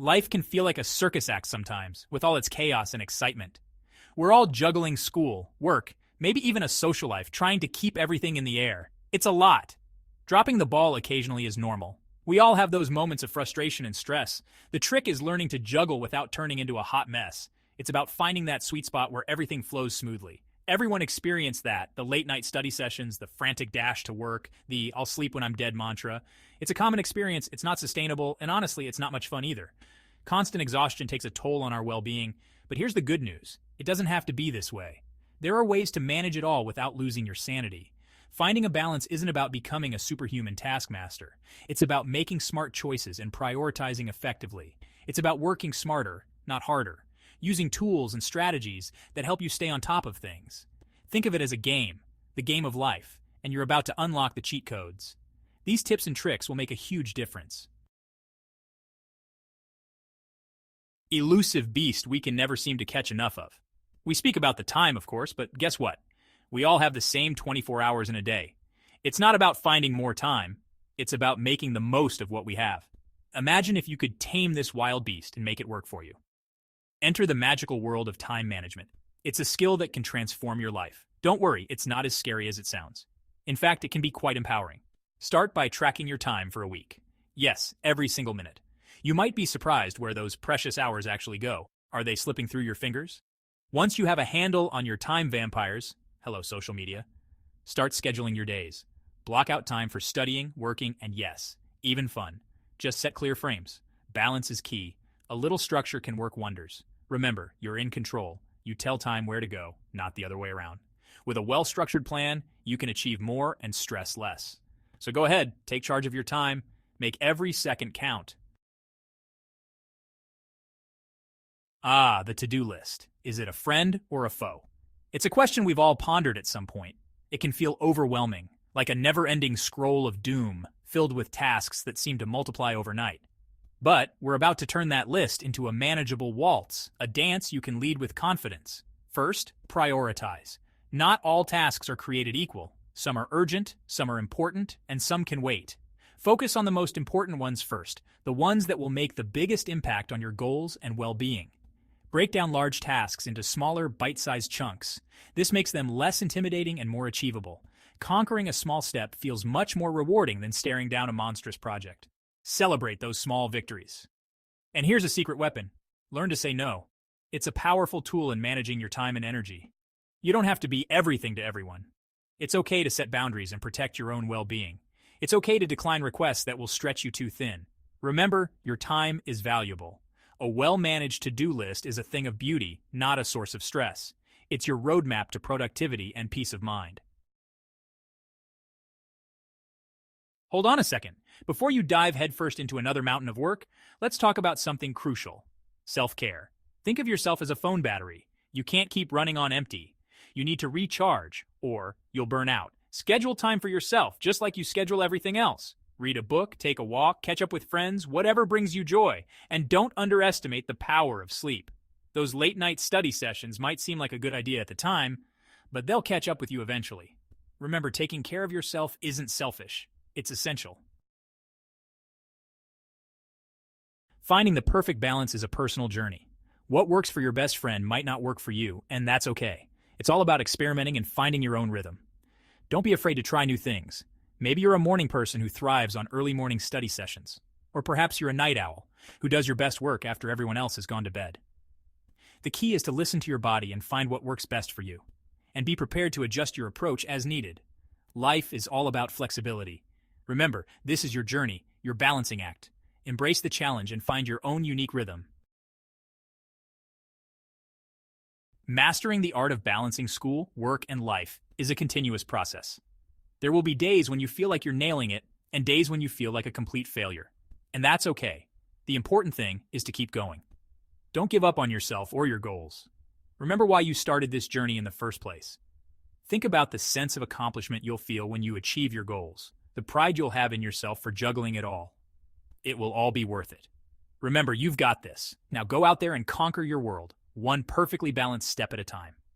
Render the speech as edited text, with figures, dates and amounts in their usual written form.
Life can feel like a circus act sometimes, with all its chaos and excitement. We're all juggling school, work, maybe even a social life, trying to keep everything in the air. It's a lot. Dropping the ball occasionally is normal. We all have those moments of frustration and stress. The trick is learning to juggle without turning into a hot mess. It's about finding that sweet spot where everything flows smoothly. Everyone experienced that, the late-night study sessions, the frantic dash to work, the "I'll sleep when I'm dead" mantra. It's a common experience, it's not sustainable, and honestly, it's not much fun either. Constant exhaustion takes a toll on our well-being, but here's the good news. It doesn't have to be this way. There are ways to manage it all without losing your sanity. Finding a balance isn't about becoming a superhuman taskmaster. It's about making smart choices and prioritizing effectively. It's about working smarter, not harder, using tools and strategies that help you stay on top of things. Think of it as a game, the game of life, and you're about to unlock the cheat codes. These tips and tricks will make a huge difference. Elusive beast we can never seem to catch enough of. We speak about the time, of course, but guess what? We all have the same 24 hours in a day. It's not about finding more time. It's about making the most of what we have. Imagine if you could tame this wild beast and make it work for you. Enter the magical world of time management. It's a skill that can transform your life. Don't worry, it's not as scary as it sounds. In fact, it can be quite empowering. Start by tracking your time for a week. Yes, every single minute. You might be surprised where those precious hours actually go. Are they slipping through your fingers? Once you have a handle on your time vampires, hello social media, start scheduling your days. Block out time for studying, working, and yes, even fun. Just set clear frames. Balance is key. A little structure can work wonders. Remember, you're in control. You tell time where to go, not the other way around. With a well-structured plan, you can achieve more and stress less. So go ahead, take charge of your time. Make every second count. Ah, the to-do list. Is it a friend or a foe? It's a question we've all pondered at some point. It can feel overwhelming, like a never-ending scroll of doom, filled with tasks that seem to multiply overnight. But we're about to turn that list into a manageable waltz, a dance you can lead with confidence. First, prioritize. Not all tasks are created equal. Some are urgent, some are important, and some can wait. Focus on the most important ones first, the ones that will make the biggest impact on your goals and well-being. Break down large tasks into smaller, bite-sized chunks. This makes them less intimidating and more achievable. Conquering a small step feels much more rewarding than staring down a monstrous project. Celebrate those small victories. And here's a secret weapon. Learn to say no. It's a powerful tool in managing your time and energy. You don't have to be everything to everyone. It's okay to set boundaries and protect your own well-being. It's okay to decline requests that will stretch you too thin. Remember, your time is valuable. A well-managed to-do list is a thing of beauty, not a source of stress. It's your roadmap to productivity and peace of mind. Hold on a second. Before you dive headfirst into another mountain of work, let's talk about something crucial. Self-care. Think of yourself as a phone battery. You can't keep running on empty. You need to recharge, or you'll burn out. Schedule time for yourself, just like you schedule everything else. Read a book, take a walk, catch up with friends, whatever brings you joy. And don't underestimate the power of sleep. Those late-night study sessions might seem like a good idea at the time, but they'll catch up with you eventually. Remember, taking care of yourself isn't selfish. It's essential. Finding the perfect balance is a personal journey. What works for your best friend might not work for you, and that's okay. It's all about experimenting and finding your own rhythm. Don't be afraid to try new things. Maybe you're a morning person who thrives on early morning study sessions. Or perhaps you're a night owl who does your best work after everyone else has gone to bed. The key is to listen to your body and find what works best for you. And be prepared to adjust your approach as needed. Life is all about flexibility. Remember, this is your journey, your balancing act. Embrace the challenge and find your own unique rhythm. Mastering the art of balancing school, work, and life is a continuous process. There will be days when you feel like you're nailing it, and days when you feel like a complete failure. And that's okay. The important thing is to keep going. Don't give up on yourself or your goals. Remember why you started this journey in the first place. Think about the sense of accomplishment you'll feel when you achieve your goals, the pride you'll have in yourself for juggling it all. It will all be worth it. Remember, you've got this. Now go out there and conquer your world, one perfectly balanced step at a time.